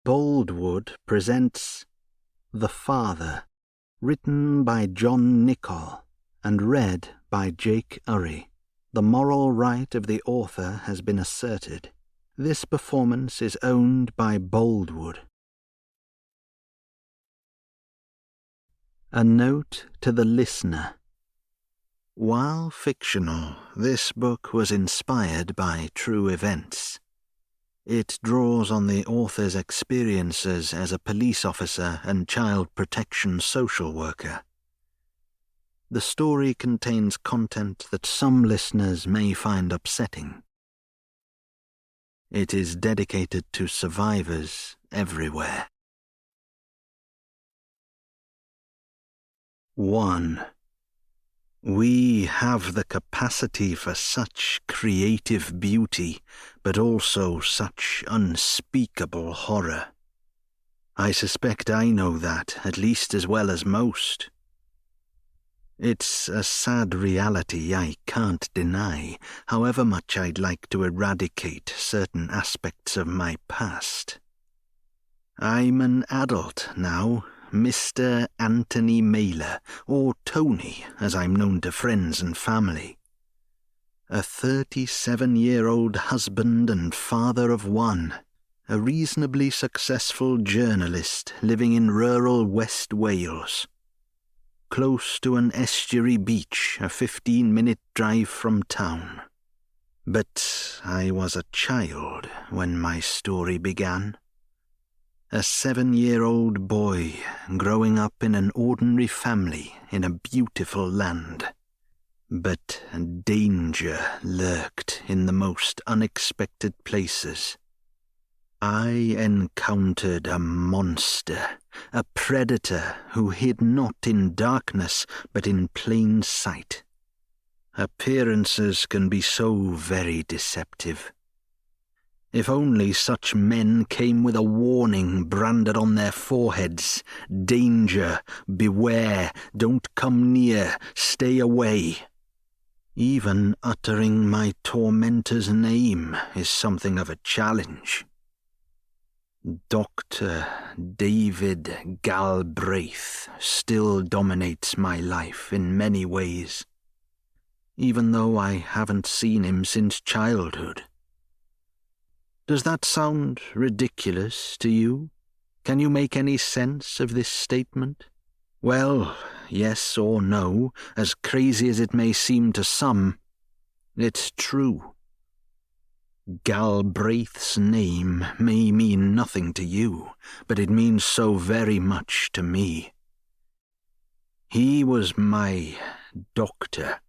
Boldwood presents The Father, written by John Nicholl and read by Jake Urry. The moral right of the author has been asserted. This performance is owned by Boldwood. A note to the listener. While fictional, this book was inspired by true events. It draws on the author's experiences as a police officer and child protection social worker. The story contains content that some listeners may find upsetting. It is dedicated to survivors everywhere. 1. We have the capacity for such creative beauty, but also such unspeakable horror. I suspect I know that at least as well as most. It's a sad reality I can't deny, however much I'd like to eradicate certain aspects of my past. I'm an adult now, Mr. Anthony Mailer, or Tony, as I'm known to friends and family. A 37-year-old husband and father of one, a reasonably successful journalist living in rural West Wales, close to an estuary beach, a 15-minute drive from town. But I was a child when my story began. A 7-year-old boy growing up in an ordinary family in a beautiful land. But danger lurked in the most unexpected places. I encountered a monster, a predator who hid not in darkness but in plain sight. Appearances can be so very deceptive. If only such men came with a warning branded on their foreheads: danger, beware, don't come near, stay away. Even uttering my tormentor's name is something of a challenge. Dr. David Galbraith still dominates my life in many ways, even though I haven't seen him since childhood. Does that sound ridiculous to you? Can you make any sense of this statement? Well, yes or no, as crazy as it may seem to some, it's true. Galbraith's name may mean nothing to you, but it means so very much to me. He was my doctor,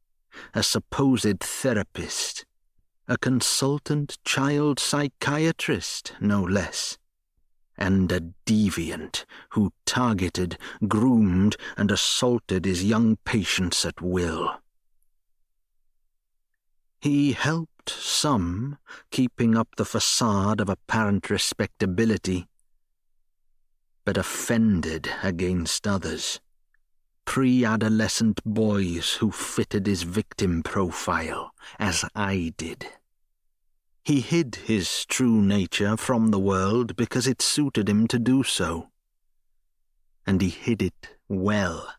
a supposed therapist, a consultant child psychiatrist, no less, and a deviant who targeted, groomed, and assaulted his young patients at will. He helped some, keeping up the facade of apparent respectability, but offended against others, pre-adolescent boys who fitted his victim profile, as I did. He hid his true nature from the world because it suited him to do so. And he hid it well.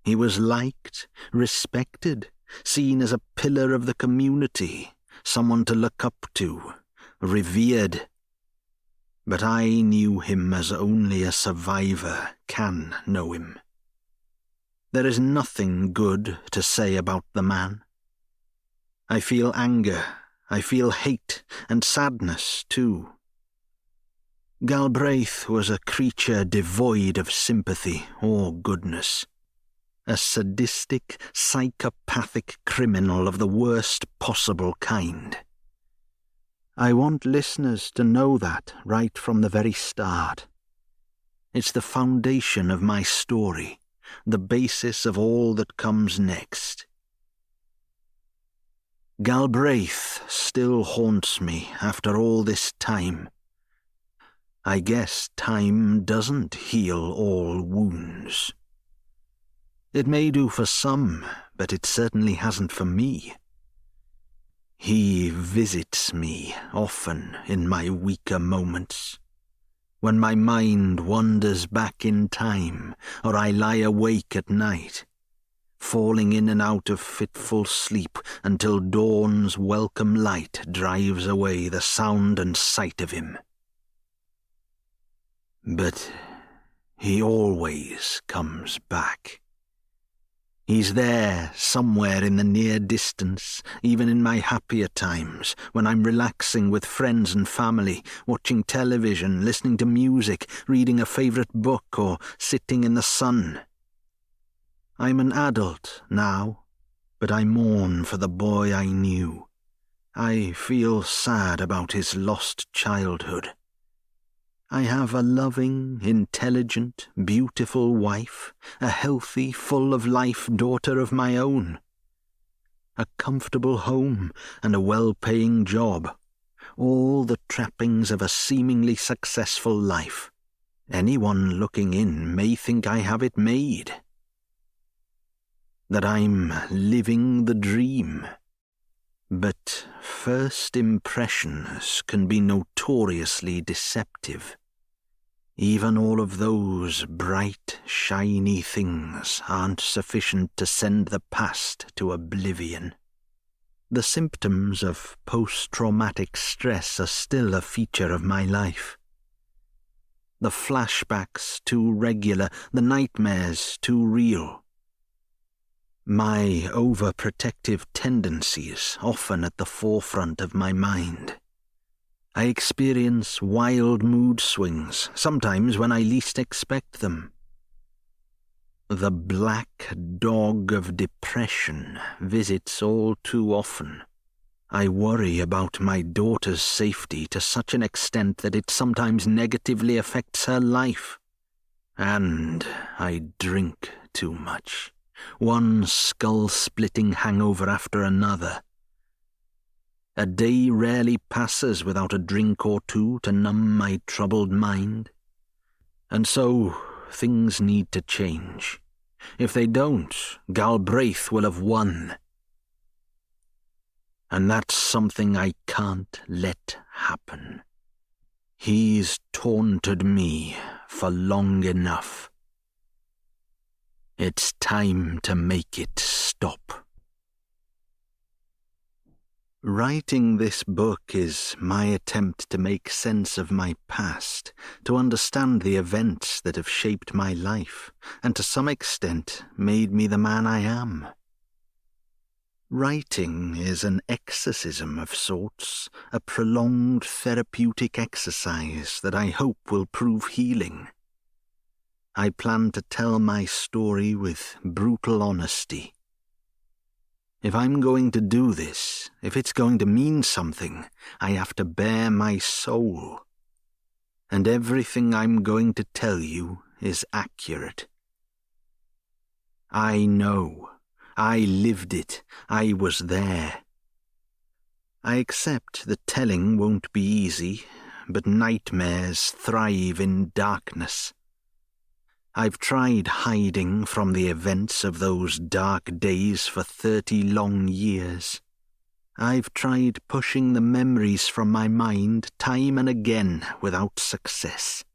He was liked, respected, seen as a pillar of the community, someone to look up to, revered. But I knew him as only a survivor can know him. There is nothing good to say about the man. I feel anger, I feel hate and sadness too. Galbraith was a creature devoid of sympathy or goodness. A sadistic, psychopathic criminal of the worst possible kind. I want listeners to know that right from the very start. It's the foundation of my story, the basis of all that comes next. Galbraith still haunts me after all this time. I guess time doesn't heal all wounds. It may do for some, but it certainly hasn't for me. He visits me often in my weaker moments. when my mind wanders back in time, or I lie awake at night, falling in and out of fitful sleep until dawn's welcome light drives away the sound and sight of him. But he always comes back. He's there somewhere in the near distance, even in my happier times, when I'm relaxing with friends and family, watching television, listening to music, reading a favourite book, or sitting in the sun. I'm an adult now, but I mourn for the boy I knew. I feel sad about his lost childhood. I have a loving, intelligent, beautiful wife, a healthy, full-of-life daughter of my own, a comfortable home and a well-paying job, all the trappings of a seemingly successful life. Anyone looking in may think I have it made, that I'm living the dream. But first impressions can be notoriously deceptive. Even all of those bright, shiny things aren't sufficient to send the past to oblivion. The symptoms of post-traumatic stress are still a feature of my life. The flashbacks too regular, the nightmares too real. My overprotective tendencies often at the forefront of my mind. I experience wild mood swings, sometimes when I least expect them. The black dog of depression visits all too often. I worry about my daughter's safety to such an extent that it sometimes negatively affects her life. And I drink too much. One skull-splitting hangover after another. A day rarely passes without a drink or two to numb my troubled mind. And so, things need to change. If they don't, Galbraith will have won. And that's something I can't let happen. He's taunted me for long enough. It's time to make it stop. Writing this book is my attempt to make sense of my past, to understand the events that have shaped my life, and to some extent made me the man I am. Writing is an exorcism of sorts, a prolonged therapeutic exercise that I hope will prove healing. I plan to tell my story with brutal honesty. If I'm going to do this, if it's going to mean something, I have to bare my soul. And everything I'm going to tell you is accurate. I know. I lived it. I was there. I accept that telling won't be easy, but nightmares thrive in darkness. I've tried hiding from the events of those dark days for 30 long years. I've tried pushing the memories from my mind time and again without success.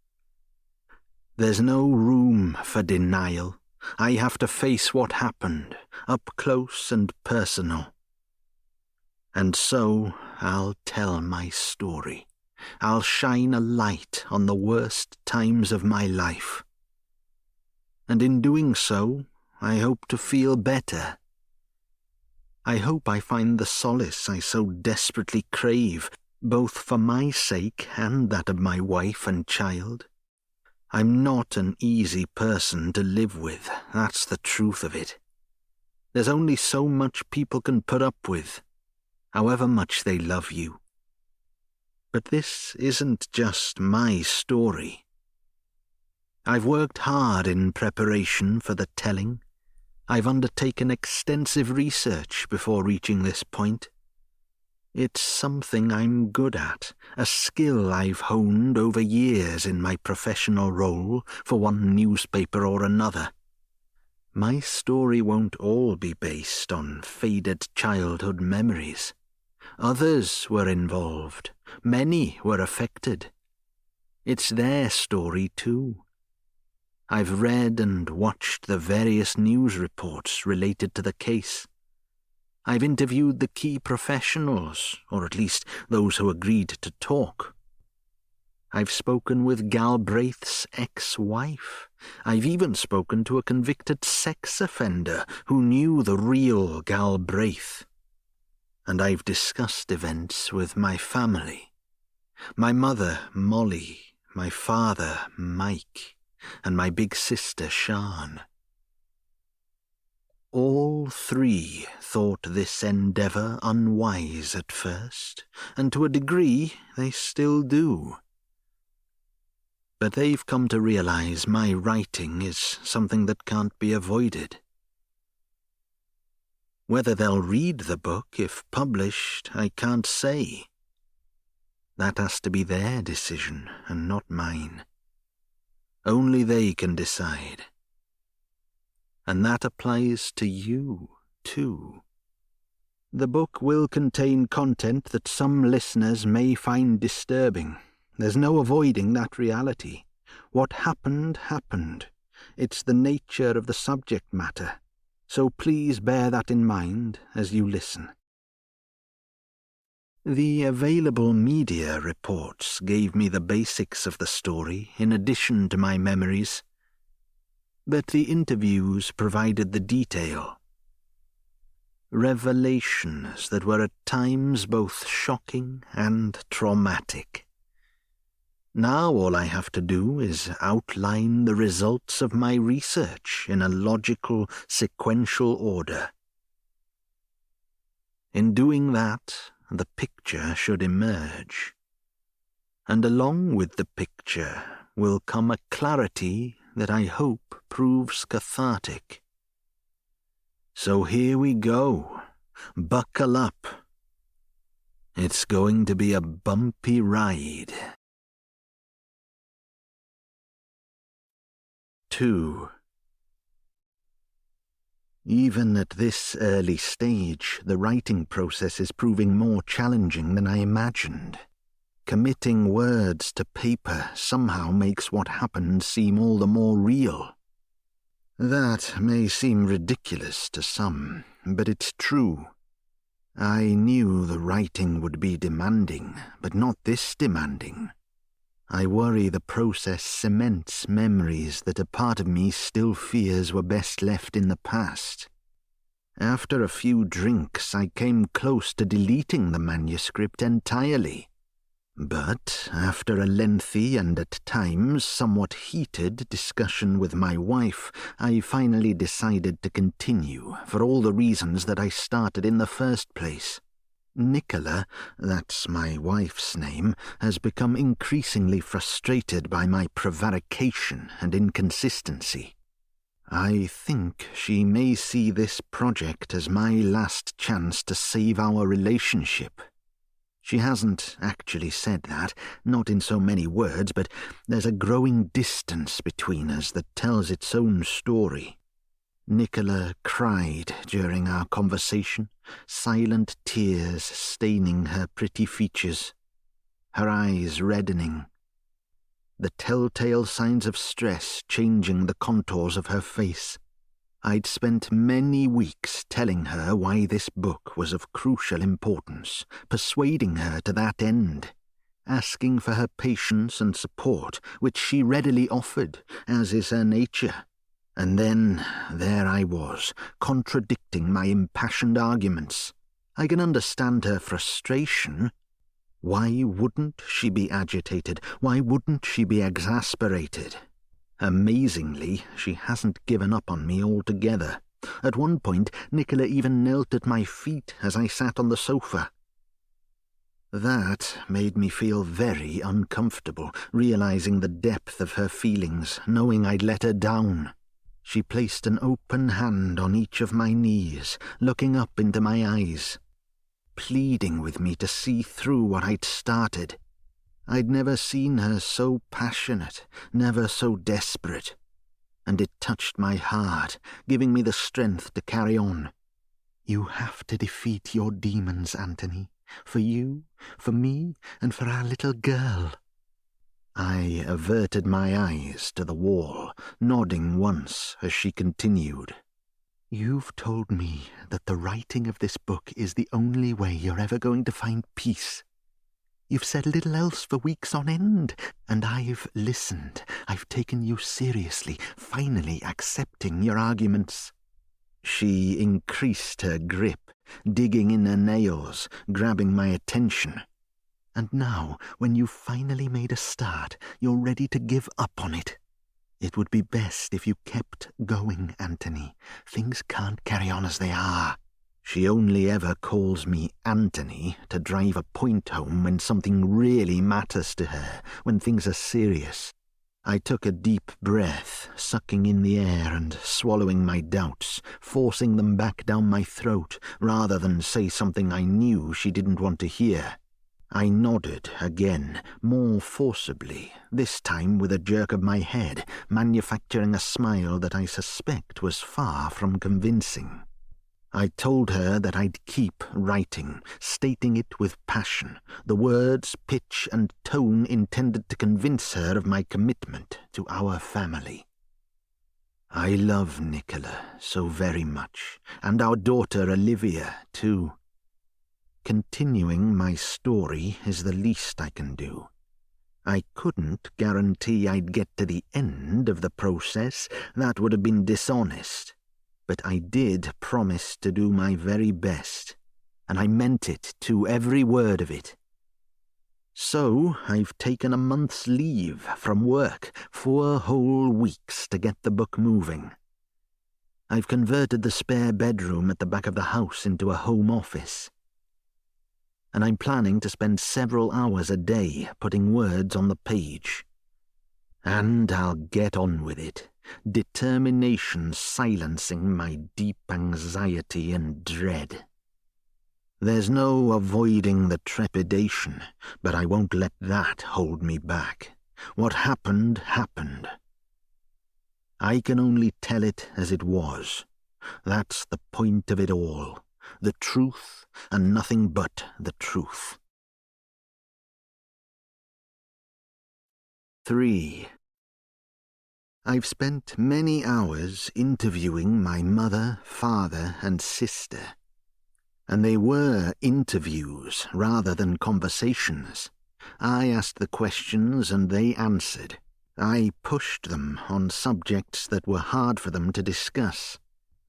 There's no room for denial. I have to face what happened, up close and personal. And so I'll tell my story. I'll shine a light on the worst times of my life. And in doing so, I hope to feel better. I hope I find the solace I so desperately crave, both for my sake and that of my wife and child. I'm not an easy person to live with, that's the truth of it. There's only so much people can put up with, however much they love you. But this isn't just my story. I've worked hard in preparation for the telling. I've undertaken extensive research before reaching this point. It's something I'm good at, a skill I've honed over years in my professional role for one newspaper or another. My story won't all be based on faded childhood memories. Others were involved. Many were affected. It's their story too. I've read and watched the various news reports related to the case. I've interviewed the key professionals, or at least those who agreed to talk. I've spoken with Galbraith's ex-wife. I've even spoken to a convicted sex offender who knew the real Galbraith. And I've discussed events with my family. My mother, Molly, my father, Mike, and my big sister, Sian. All three thought this endeavour unwise at first, and to a degree they still do. But they've come to realize my writing is something that can't be avoided. Whether they'll read the book if published, I can't say. That has to be their decision and not mine. Only they can decide. And that applies to you, too. The book will contain content that some listeners may find disturbing. There's no avoiding that reality. What happened, happened. It's the nature of the subject matter. So please bear that in mind as you listen. The available media reports gave me the basics of the story in addition to my memories. But the interviews provided the detail. Revelations that were at times both shocking and traumatic. Now all I have to do is outline the results of my research in a logical, sequential order. In doing that, the picture should emerge. And along with the picture will come a clarity that I hope proves cathartic. So here we go. Buckle up. It's going to be a bumpy ride. 2. Even at this early stage, the writing process is proving more challenging than I imagined. Committing words to paper somehow makes what happened seem all the more real. That may seem ridiculous to some, but it's true. I knew the writing would be demanding, but not this demanding. I worry the process cements memories that a part of me still fears were best left in the past. After a few drinks, I came close to deleting the manuscript entirely. But after a lengthy and at times somewhat heated discussion with my wife, I finally decided to continue for all the reasons that I started in the first place. Nicholl, that's my wife's name, has become increasingly frustrated by my prevarication and inconsistency. I think she may see this project as my last chance to save our relationship. She hasn't actually said that, not in so many words, but there's a growing distance between us that tells its own story. Nicholl cried during our conversation, silent tears staining her pretty features, her eyes reddening, the telltale signs of stress changing the contours of her face. I'd spent many weeks telling her why this book was of crucial importance, persuading her to that end, asking for her patience and support, which she readily offered, as is her nature. And then there I was, contradicting my impassioned arguments. I can understand her frustration. Why wouldn't she be agitated? Why wouldn't she be exasperated? Amazingly, she hasn't given up on me altogether. At one point, Nicholl even knelt at my feet as I sat on the sofa. That made me feel very uncomfortable, realizing the depth of her feelings, knowing I'd let her down. She placed an open hand on each of my knees, looking up into my eyes, pleading with me to see through what I'd started. I'd never seen her so passionate, never so desperate, and it touched my heart, giving me the strength to carry on. You have to defeat your demons, Anthony, for you, for me, and for our little girl. I averted my eyes to the wall, nodding once as she continued. "You've told me that the writing of this book is the only way you're ever going to find peace. You've said little else for weeks on end, and I've listened. I've taken you seriously, finally accepting your arguments." She increased her grip, digging in her nails, grabbing my attention. "And now, when you've finally made a start, you're ready to give up on it. It would be best if you kept going, Anthony. Things can't carry on as they are." She only ever calls me Anthony to drive a point home when something really matters to her, when things are serious. I took a deep breath, sucking in the air and swallowing my doubts, forcing them back down my throat, rather than say something I knew she didn't want to hear. I nodded again, more forcibly, this time with a jerk of my head, manufacturing a smile that I suspect was far from convincing. I told her that I'd keep writing, stating it with passion, the words, pitch, and tone intended to convince her of my commitment to our family. I love Nicholl so very much, and our daughter Olivia, too. Continuing my story is the least I can do. I couldn't guarantee I'd get to the end of the process. That would have been dishonest. But I did promise to do my very best, and I meant it too, every word of it. So I've taken a month's leave from work, 4 whole weeks to get the book moving. I've converted the spare bedroom at the back of the house into a home office, and I'm planning to spend several hours a day putting words on the page. And I'll get on with it, determination silencing my deep anxiety and dread. There's no avoiding the trepidation, but I won't let that hold me back. What happened, happened. I can only tell it as it was. That's the point of it all. The truth, and nothing but the truth. 3. I've spent many hours interviewing my mother, father, and sister. And they were interviews rather than conversations. I asked the questions and they answered. I pushed them on subjects that were hard for them to discuss.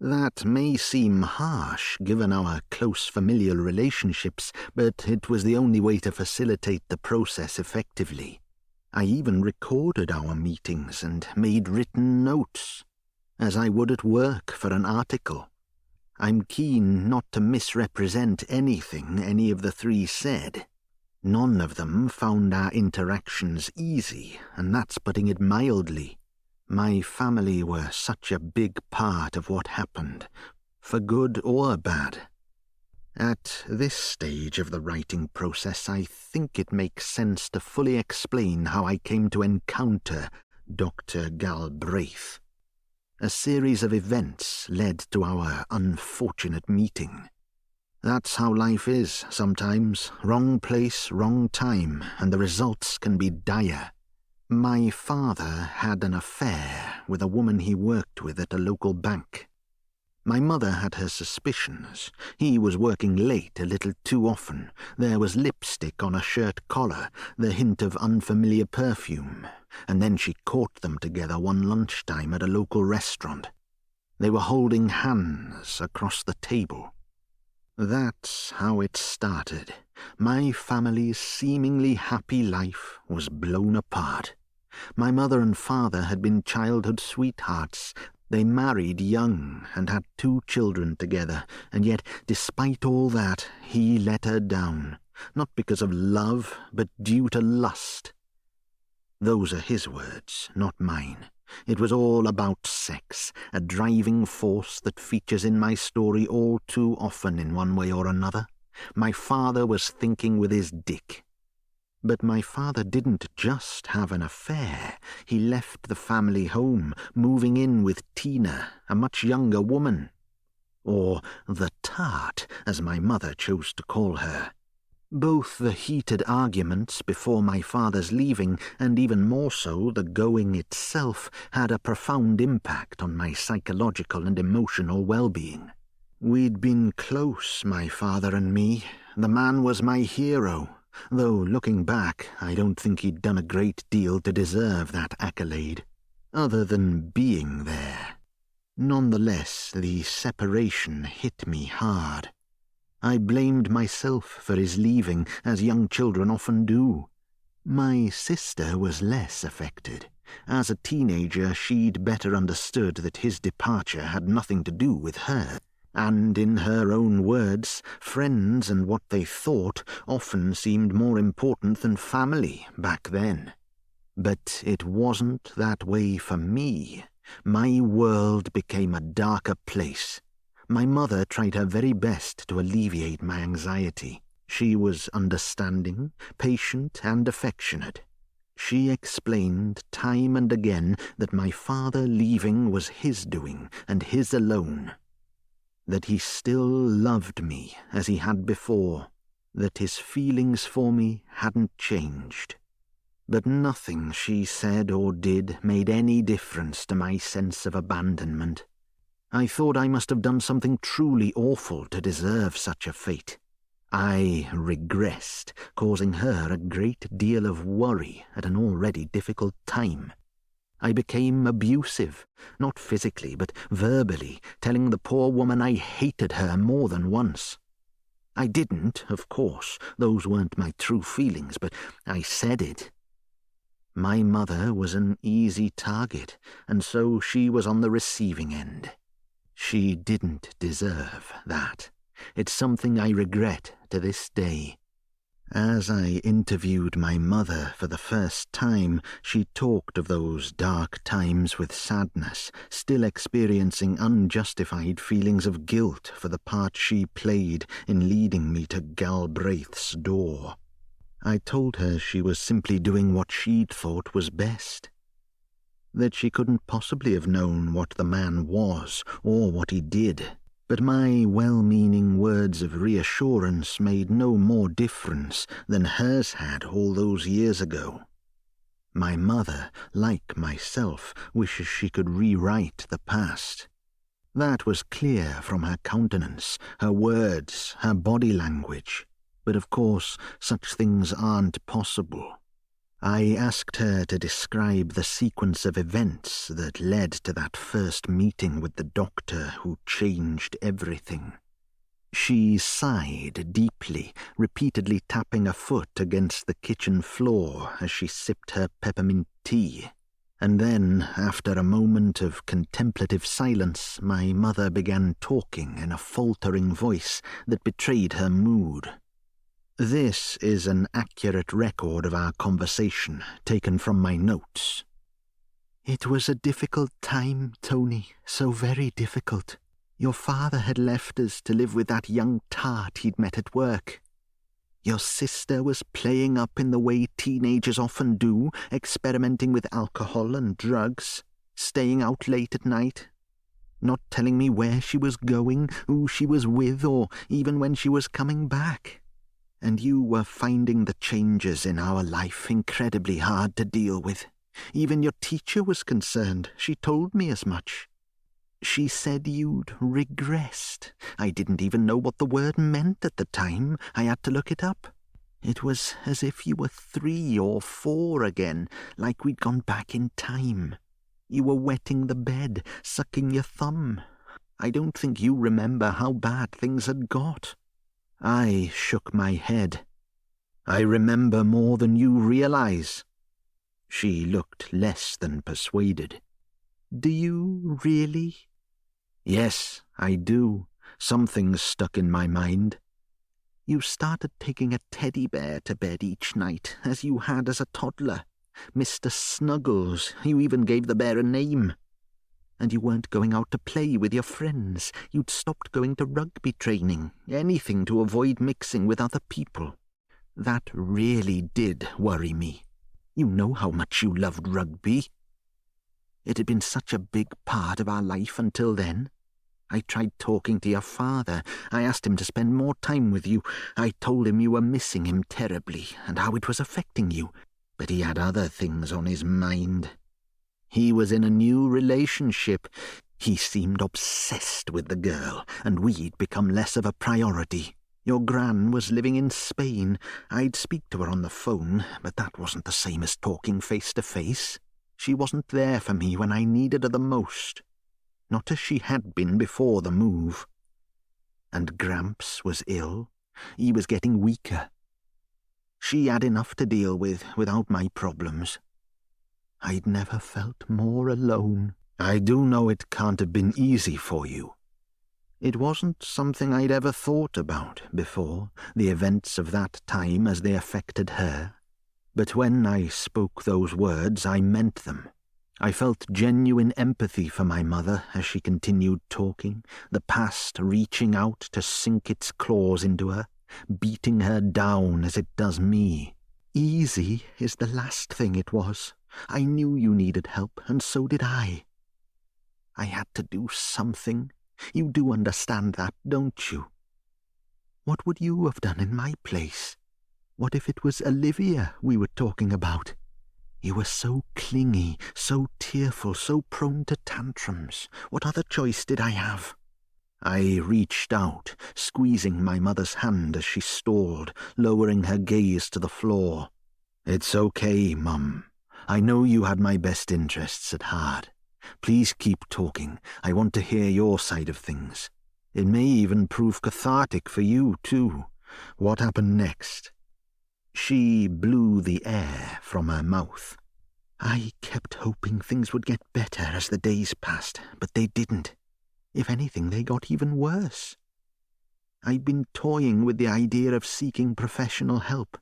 That may seem harsh, given our close familial relationships, but it was the only way to facilitate the process effectively. I even recorded our meetings and made written notes, as I would at work for an article. I'm keen not to misrepresent anything any of the 3 said. None of them found our interactions easy, and that's putting it mildly. My family were such a big part of what happened, for good or bad. At this stage of the writing process, I think it makes sense to fully explain how I came to encounter Dr. Galbraith. A series of events led to our unfortunate meeting. That's how life is sometimes. Wrong place, wrong time, and the results can be dire. My father had an affair with a woman he worked with at a local bank. My mother had her suspicions. He was working late a little too often. There was lipstick on a shirt collar, the hint of unfamiliar perfume, and then she caught them together one lunchtime at a local restaurant. They were holding hands across the table. That's how it started. My family's seemingly happy life was blown apart. My mother and father had been childhood sweethearts. They married young and had 2 children together, and yet, despite all that, he let her down, not because of love, but due to lust. Those are his words, not mine. It was all about sex, a driving force that features in my story all too often in one way or another. My father was thinking with his dick. But my father didn't just have an affair. He left the family home, moving in with Tina, a much younger woman. Or the tart, as my mother chose to call her. Both the heated arguments before my father's leaving, and even more so the going itself, had a profound impact on my psychological and emotional well-being. We'd been close, my father and me. The man was my hero, though looking back, I don't think he'd done a great deal to deserve that accolade, other than being there. Nonetheless, the separation hit me hard. I blamed myself for his leaving, as young children often do. My sister was less affected. As a teenager, she'd better understood that his departure had nothing to do with her, and in her own words, friends and what they thought often seemed more important than family back then. But it wasn't that way for me. My world became a darker place. My mother tried her very best to alleviate my anxiety. She was understanding, patient, and affectionate. She explained time and again that my father leaving was his doing, and his alone. That he still loved me as he had before, that his feelings for me hadn't changed. But nothing she said or did made any difference to my sense of abandonment. I thought I must have done something truly awful to deserve such a fate. I regressed, causing her a great deal of worry at an already difficult time. I became abusive, not physically, but verbally, telling the poor woman I hated her more than once. I didn't, of course, those weren't my true feelings, but I said it. My mother was an easy target, and so she was on the receiving end. She didn't deserve that. It's something I regret to this day. As I interviewed my mother for the first time, she talked of those dark times with sadness, still experiencing unjustified feelings of guilt for the part she played in leading me to Galbraith's door. I told her she was simply doing what she'd thought was best. That she couldn't possibly have known what the man was or what he did, but my well-meaning words of reassurance made no more difference than hers had all those years ago. My mother, like myself, wishes she could rewrite the past. That was clear from her countenance, her words, her body language. But of course, such things aren't possible. I asked her to describe the sequence of events that led to that first meeting with the doctor who changed everything. She sighed deeply, repeatedly tapping a foot against the kitchen floor as she sipped her peppermint tea. And then, after a moment of contemplative silence, my mother began talking in a faltering voice that betrayed her mood. This is an accurate record of our conversation, taken from my notes. "It was a difficult time, Tony, so very difficult. Your father had left us to live with that young tart he'd met at work. Your sister was playing up in the way teenagers often do, experimenting with alcohol and drugs, staying out late at night, not telling me where she was going, who she was with, or even when she was coming back. And you were finding the changes in our life incredibly hard to deal with. Even your teacher was concerned. She told me as much. She said you'd regressed. I didn't even know what the word meant at the time. I had to look it up. It was as if you were 3 or 4 again, like we'd gone back in time. You were wetting the bed, sucking your thumb. I don't think you remember how bad things had got." I shook my head. "I remember more than you realize." She looked less than persuaded. "Do you really?" "Yes, I do. Something's stuck in my mind." "You started taking a teddy bear to bed each night, as you had as a toddler. Mr. Snuggles. You even gave the bear a name. And you weren't going out to play with your friends. You'd stopped going to rugby training, anything to avoid mixing with other people. That really did worry me. You know how much you loved rugby. It had been such a big part of our life until then. I tried talking to your father. I asked him to spend more time with you. I told him you were missing him terribly and how it was affecting you. But he had other things on his mind. He was in a new relationship. He seemed obsessed with the girl, and we'd become less of a priority. Your gran was living in Spain. I'd speak to her on the phone, but that wasn't the same as talking face to face. She wasn't there for me when I needed her the most. Not as she had been before the move. And Gramps was ill. He was getting weaker. She had enough to deal with without my problems. I'd never felt more alone. I do know it can't have been easy for you. It wasn't something I'd ever thought about before, the events of that time as they affected her. But when I spoke those words, I meant them. I felt genuine empathy for my mother as she continued talking, the past reaching out to sink its claws into her, beating her down as it does me. Easy is the last thing it was. I knew you needed help, and so did I. I had to do something. You do understand that, don't you? What would you have done in my place? What if it was Olivia we were talking about? You were so clingy, so tearful, so prone to tantrums. What other choice did I have? I reached out, squeezing my mother's hand as she stalled, lowering her gaze to the floor. It's okay, Mum. I know you had my best interests at heart. Please keep talking. I want to hear your side of things. It may even prove cathartic for you, too. What happened next? She blew the air from her mouth. I kept hoping things would get better as the days passed, but they didn't. If anything, they got even worse. I'd been toying with the idea of seeking professional help.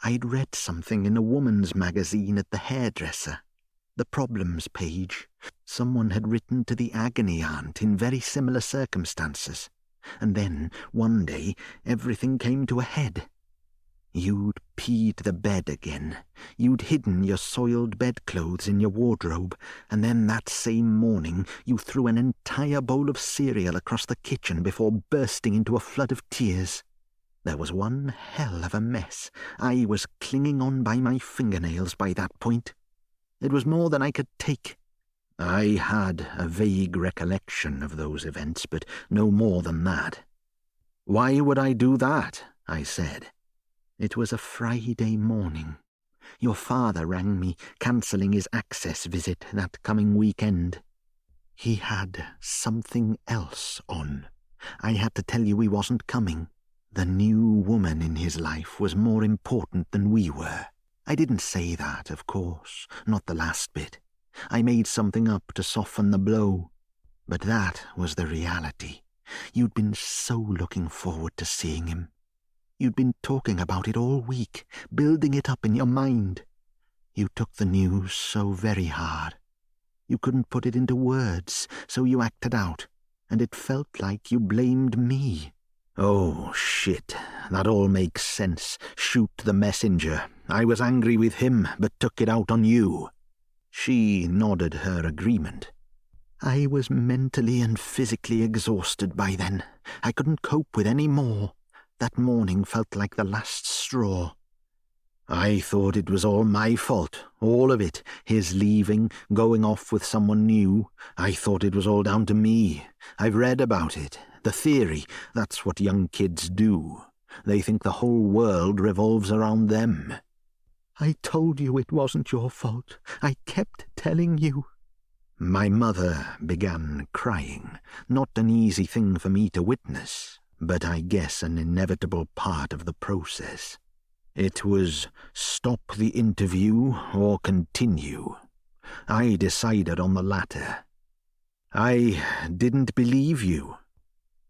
I'd read something in a woman's magazine at the hairdresser. The problems page. Someone had written to the agony aunt in very similar circumstances. And then, one day, everything came to a head. You'd peed the bed again. You'd hidden your soiled bedclothes in your wardrobe, and then that same morning you threw an entire bowl of cereal across the kitchen before bursting into a flood of tears. There was one hell of a mess. I was clinging on by my fingernails by that point. It was more than I could take. I had a vague recollection of those events, but no more than that. Why would I do that? I said. It was a Friday morning. Your father rang me, cancelling his access visit that coming weekend. He had something else on. I had to tell you he wasn't coming. The new woman in his life was more important than we were. I didn't say that, of course, not the last bit. I made something up to soften the blow. But that was the reality. You'd been so looking forward to seeing him. You'd been talking about it all week, building it up in your mind. You took the news so very hard. You couldn't put it into words, so you acted out, and it felt like you blamed me. Oh, shit. That all makes sense. Shoot the messenger. I was angry with him, but took it out on you. She nodded her agreement. I was mentally and physically exhausted by then. I couldn't cope with any more. That morning felt like the last straw. I thought it was all my fault, all of it. His leaving, going off with someone new. I thought it was all down to me. I've read about it. The theory, that's what young kids do. They think the whole world revolves around them. I told you it wasn't your fault. I kept telling you. My mother began crying. Not an easy thing for me to witness, but I guess an inevitable part of the process. It was stop the interview or continue. I decided on the latter. I didn't believe you.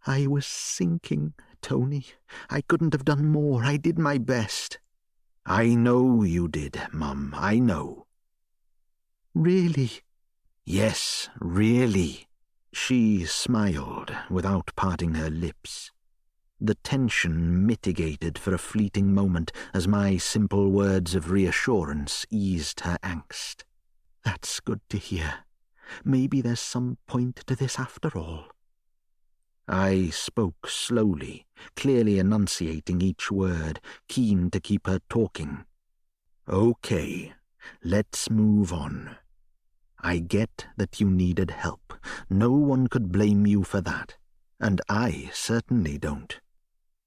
I was sinking, Tony. I couldn't have done more. I did my best. I know you did, Mum. I know. Really? Yes, really. She smiled without parting her lips. The tension mitigated for a fleeting moment as my simple words of reassurance eased her angst. That's good to hear. Maybe there's some point to this after all. I spoke slowly, clearly enunciating each word, keen to keep her talking. Okay, let's move on. I get that you needed help. No one could blame you for that, and I certainly don't.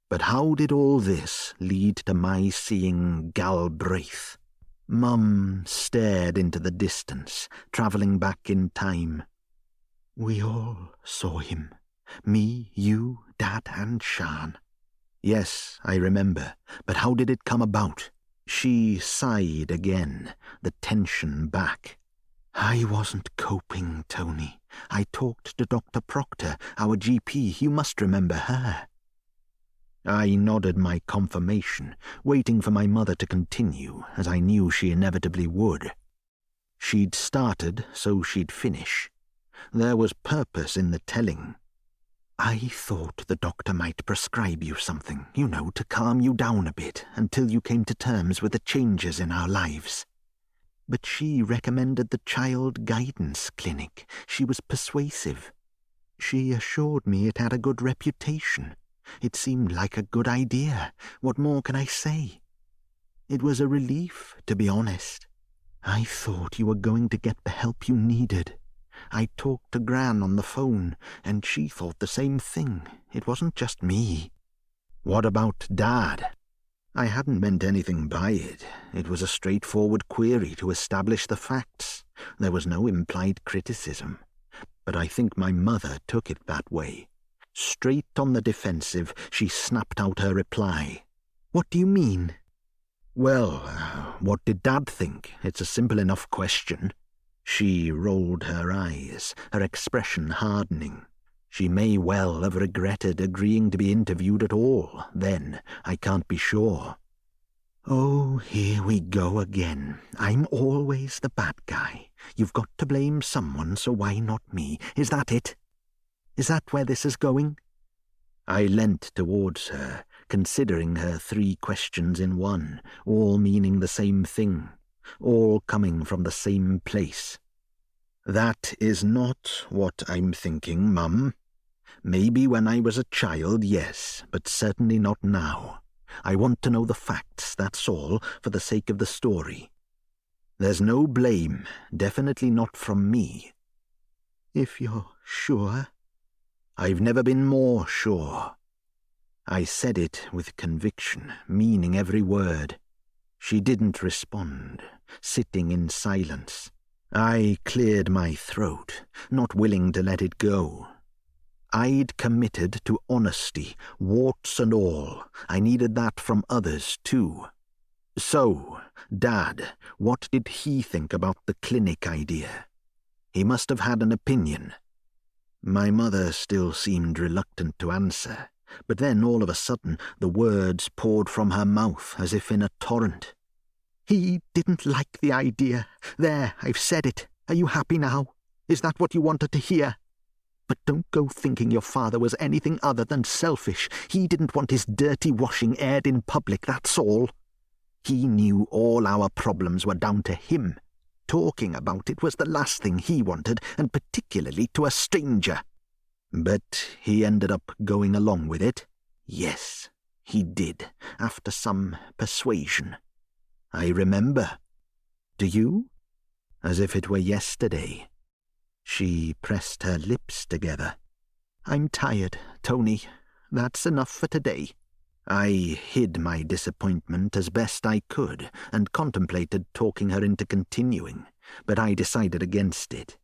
But how did all this lead to my seeing Galbraith? Mum stared into the distance, travelling back in time. We all saw him. Me, you, Dad, and Shan. Yes, I remember, but how did it come about? She sighed again, the tension back. I wasn't coping, Tony. I talked to Dr. Proctor, our GP. You must remember her. I nodded my confirmation, waiting for my mother to continue, as I knew she inevitably would. She'd started, so she'd finish. There was purpose in the telling. I thought the doctor might prescribe you something, to calm you down a bit until you came to terms with the changes in our lives. But she recommended the Child Guidance Clinic. She was persuasive. She assured me it had a good reputation. It seemed like a good idea. What more can I say? It was a relief, to be honest. I thought you were going to get the help you needed. I talked to Gran on the phone, and she thought the same thing. It wasn't just me. What about Dad? I hadn't meant anything by it. It was a straightforward query to establish the facts. There was no implied criticism. But I think my mother took it that way. Straight on the defensive, she snapped out her reply. What do you mean? Well, what did Dad think? It's a simple enough question. She rolled her eyes, her expression hardening. She may well have regretted agreeing to be interviewed at all, then, I can't be sure. Oh, here we go again. I'm always the bad guy. You've got to blame someone, so why not me? Is that it? Is that where this is going? I leant towards her, considering her 3 questions in one, all meaning the same thing, all coming from the same place. That is not what I'm thinking, Mum. Maybe when I was a child, yes, but certainly not now. I want to know the facts, that's all, for the sake of the story. There's no blame, definitely not from me. If you're sure? I've never been more sure. I said it with conviction, meaning every word. She didn't respond, sitting in silence. I cleared my throat, not willing to let it go. I'd committed to honesty, warts and all. I needed that from others, too. So, Dad, what did he think about the clinic idea? He must have had an opinion. My mother still seemed reluctant to answer, but then all of a sudden the words poured from her mouth as if in a torrent. He didn't like the idea. There, I've said it. Are you happy now? Is that what you wanted to hear? But don't go thinking your father was anything other than selfish. He didn't want his dirty washing aired in public, that's all. He knew all our problems were down to him. Talking about it was the last thing he wanted, and particularly to a stranger. But he ended up going along with it. Yes, he did, after some persuasion. I remember. Do you? As if it were yesterday. She pressed her lips together. I'm tired, Tony. That's enough for today. I hid my disappointment as best I could and contemplated talking her into continuing, but I decided against it.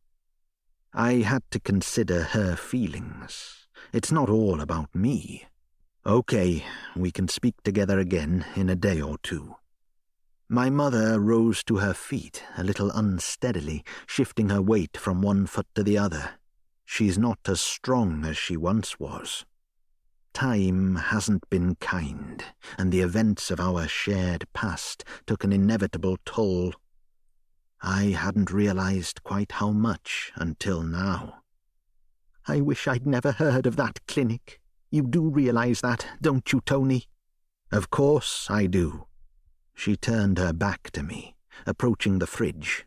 I had to consider her feelings. It's not all about me. Okay, we can speak together again in a day or 2. My mother rose to her feet, a little unsteadily, shifting her weight from one foot to the other. She's not as strong as she once was. Time hasn't been kind, and the events of our shared past took an inevitable toll. I hadn't realized quite how much until now. I wish I'd never heard of that clinic. You do realize that, don't you, Tony? Of course I do. She turned her back to me, approaching the fridge.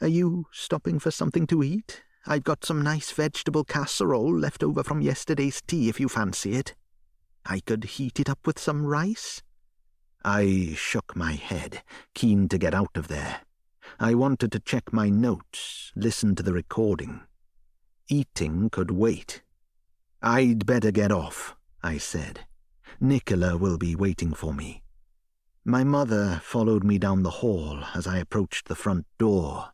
Are you stopping for something to eat? I've got some nice vegetable casserole left over from yesterday's tea if you fancy it. I could heat it up with some rice." I shook my head, keen to get out of there. I wanted to check my notes, listen to the recording. Eating could wait. "I'd better get off," I said. "Nicholl will be waiting for me." My mother followed me down the hall as I approached the front door.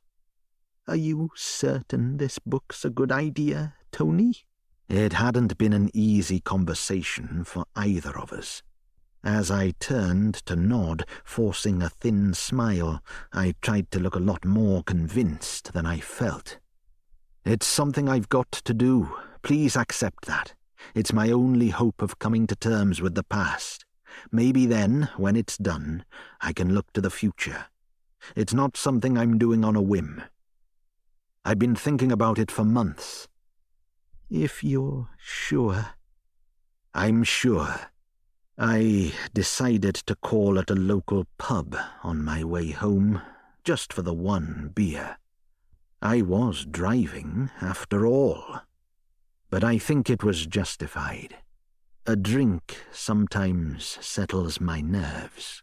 "Are you certain this book's a good idea, Tony?" It hadn't been an easy conversation for either of us. As I turned to nod, forcing a thin smile, I tried to look a lot more convinced than I felt. "It's something I've got to do. Please accept that. It's my only hope of coming to terms with the past. Maybe then, when it's done, I can look to the future. It's not something I'm doing on a whim. I've been thinking about it for months." "If you're sure." "I'm sure." I decided to call at a local pub on my way home, just for the one beer. I was driving, after all. But I think it was justified. A drink sometimes settles my nerves.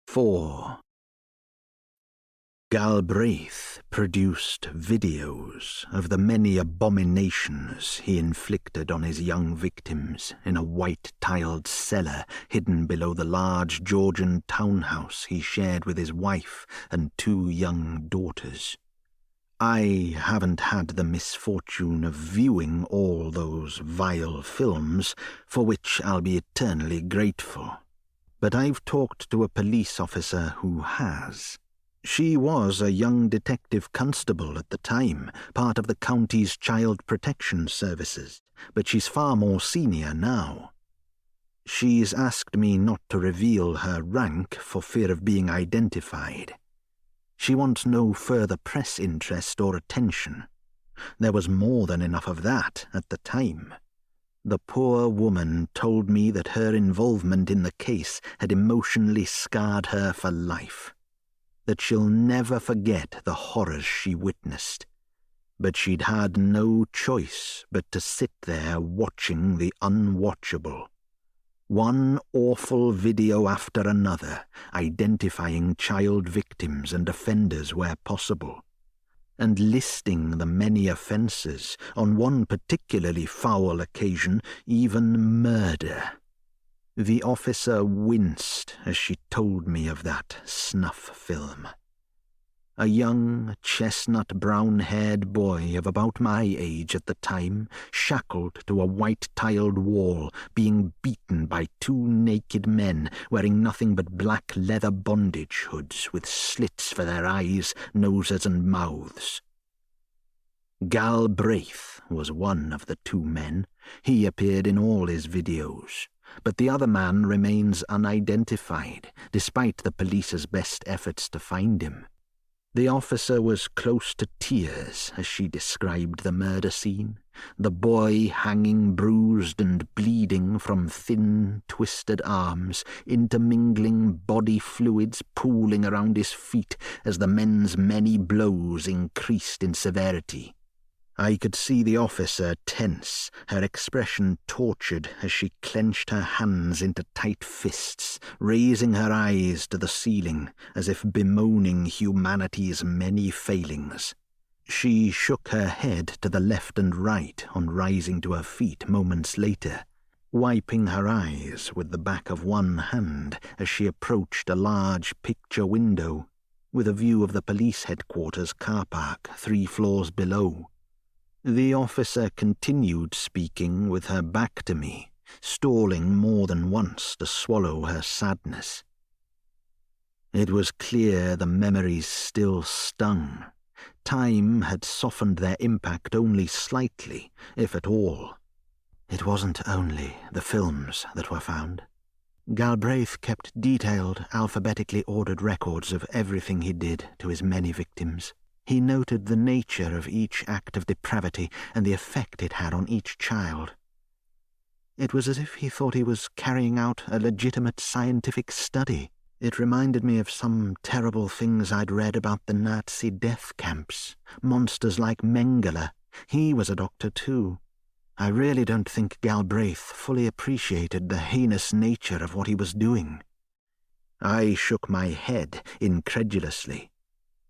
4. Galbraith produced videos of the many abominations he inflicted on his young victims in a white-tiled cellar hidden below the large Georgian townhouse he shared with his wife and 2 young daughters. I haven't had the misfortune of viewing all those vile films, for which I'll be eternally grateful. But I've talked to a police officer who has. She was a young detective constable at the time, part of the county's child protection services, but she's far more senior now. She's asked me not to reveal her rank for fear of being identified. She wants no further press interest or attention. There was more than enough of that at the time. The poor woman told me that her involvement in the case had emotionally scarred her for life, that she'll never forget the horrors she witnessed. But she'd had no choice but to sit there watching the unwatchable. One awful video after another, identifying child victims and offenders where possible, and listing the many offences, on one particularly foul occasion, even murder. The officer winced as she told me of that snuff film. A young, chestnut-brown-haired boy of about my age at the time, shackled to a white-tiled wall, being beaten by 2 naked men wearing nothing but black leather bondage hoods with slits for their eyes, noses, and mouths. Galbraith was one of the 2 men. He appeared in all his videos, but the other man remains unidentified, despite the police's best efforts to find him. The officer was close to tears as she described the murder scene, the boy hanging bruised and bleeding from thin, twisted arms, intermingling body fluids pooling around his feet as the men's many blows increased in severity. I could see the officer tense, her expression tortured as she clenched her hands into tight fists, raising her eyes to the ceiling as if bemoaning humanity's many failings. She shook her head to the left and right on rising to her feet moments later, wiping her eyes with the back of one hand as she approached a large picture window with a view of the police headquarters car park 3 floors below. The officer continued speaking with her back to me, stalling more than once to swallow her sadness. It was clear the memories still stung. Time had softened their impact only slightly, if at all. It wasn't only the films that were found. Galbraith kept detailed, alphabetically ordered records of everything he did to his many victims. He noted the nature of each act of depravity and the effect it had on each child. It was as if he thought he was carrying out a legitimate scientific study. It reminded me of some terrible things I'd read about the Nazi death camps, monsters like Mengele. He was a doctor too. I really don't think Galbraith fully appreciated the heinous nature of what he was doing. I shook my head incredulously.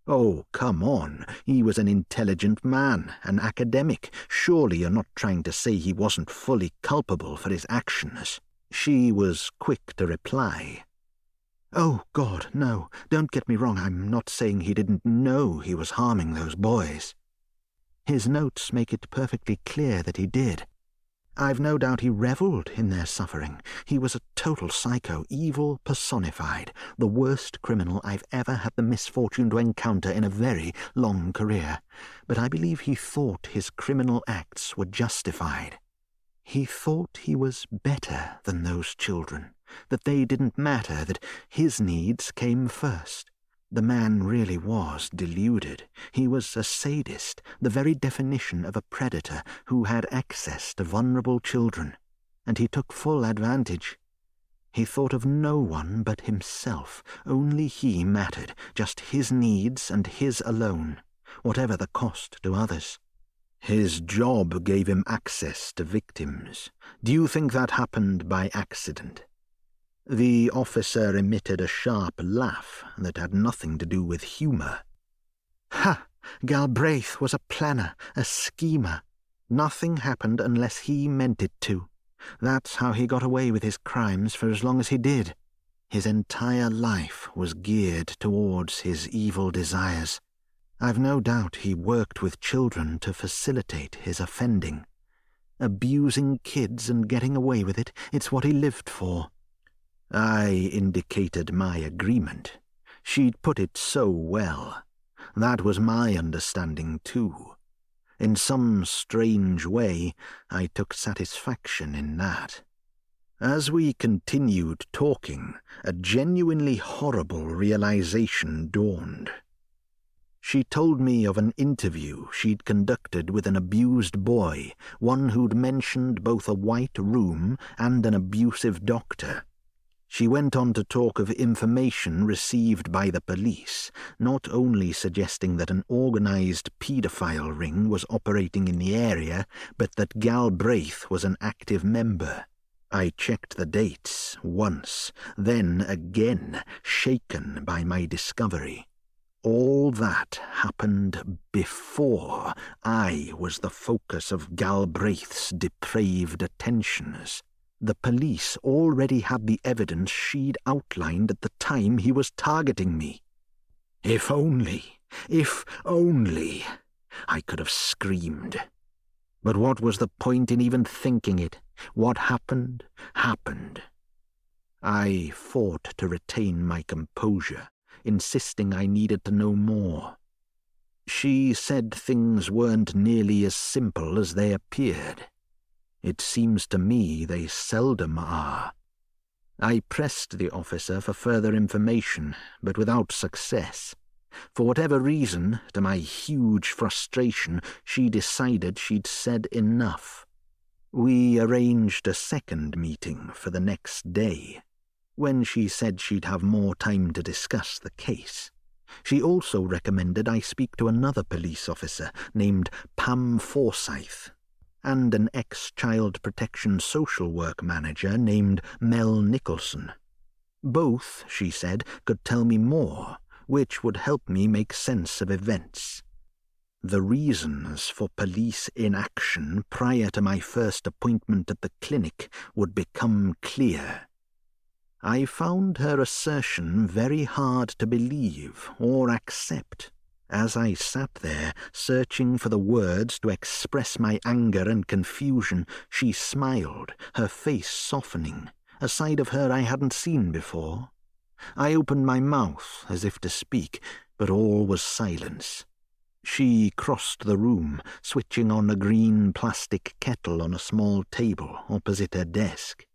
Oh, come on. He was an intelligent man, an academic. Surely you're not trying to say he wasn't fully culpable for his actions. She was quick to reply. Oh, God, no. Don't get me wrong. I'm not saying he didn't know he was harming those boys. His notes make it perfectly clear that he did. I've no doubt he revelled in their suffering. He was a total psycho, evil personified, the worst criminal I've ever had the misfortune to encounter in a very long career. But I believe he thought his criminal acts were justified. He thought he was better than those children, that they didn't matter, that his needs came first. The man really was deluded. He was a sadist, the very definition of a predator who had access to vulnerable children, and he took full advantage. He thought of no one but himself. Only he mattered, just his needs and his alone, whatever the cost to others. His job gave him access to victims. Do you think that happened by accident? The officer emitted a sharp laugh that had nothing to do with humour. Ha! Galbraith was a planner, a schemer. Nothing happened unless he meant it to. That's how he got away with his crimes for as long as he did. His entire life was geared towards his evil desires. I've no doubt he worked with children to facilitate his offending. Abusing kids and getting away with it, it's what he lived for. I indicated my agreement. She'd put it so well. That was my understanding, too. In some strange way, I took satisfaction in that. As we continued talking, a genuinely horrible realization dawned. She told me of an interview she'd conducted with an abused boy, one who'd mentioned both a white room and an abusive doctor. She went on to talk of information received by the police, not only suggesting that an organized paedophile ring was operating in the area, but that Galbraith was an active member. I checked the dates once, then again, shaken by my discovery. All that happened before I was the focus of Galbraith's depraved attentions. The police already had the evidence she'd outlined at the time he was targeting me. If only, I could have screamed. But what was the point in even thinking it? What happened, happened. I fought to retain my composure, insisting I needed to know more. She said things weren't nearly as simple as they appeared. It seems to me they seldom are. I pressed the officer for further information, but without success. For whatever reason, to my huge frustration, she decided she'd said enough. We arranged a second meeting for the next day, when she said she'd have more time to discuss the case. She also recommended I speak to another police officer named Pam Forsyth, and an ex-child protection social work manager named Mel Nicholson. Both, she said, could tell me more, which would help me make sense of events. The reasons for police inaction prior to my first appointment at the clinic would become clear. I found her assertion very hard to believe or accept. As I sat there, searching for the words to express my anger and confusion, she smiled, her face softening, a side of her I hadn't seen before. I opened my mouth as if to speak, but all was silence. She crossed the room, switching on a green plastic kettle on a small table opposite her desk.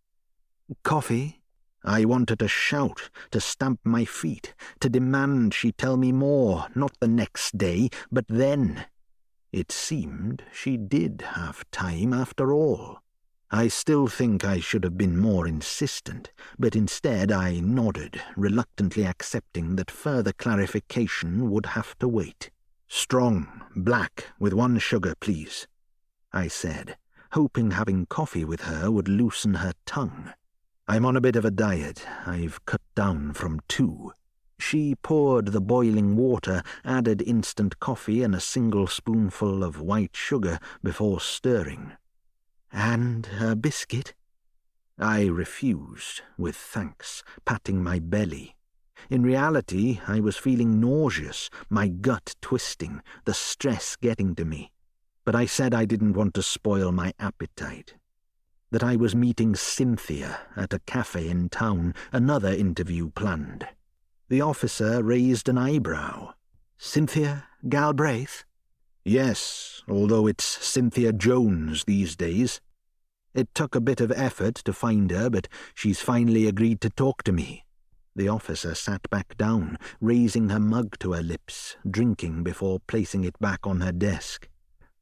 "Coffee?" I wanted to shout, to stamp my feet, to demand she tell me more, not the next day, but then. It seemed she did have time after all. I still think I should have been more insistent, but instead I nodded, reluctantly accepting that further clarification would have to wait. "Strong, black, with 1 sugar, please," I said, hoping having coffee with her would loosen her tongue. "I'm on a bit of a diet. I've cut down from 2. She poured the boiling water, added instant coffee and a single spoonful of white sugar before stirring. "And a biscuit?" I refused, with thanks, patting my belly. In reality, I was feeling nauseous, my gut twisting, the stress getting to me. But I said I didn't want to spoil my appetite. That I was meeting Cynthia at a cafe in town, another interview planned. The officer raised an eyebrow. "Cynthia Galbraith?" "Yes, although it's Cynthia Jones these days. It took a bit of effort to find her, but she's finally agreed to talk to me." The officer sat back down, raising her mug to her lips, drinking before placing it back on her desk.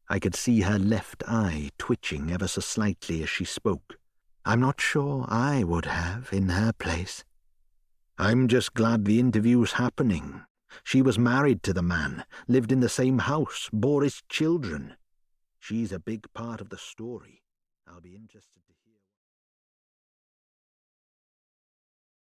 I could see her left eye twitching ever so slightly as she spoke. "I'm not sure I would have in her place." "I'm just glad the interview's happening. She was married to the man, lived in the same house, bore his children. She's a big part of the story. I'll be interested to hear..."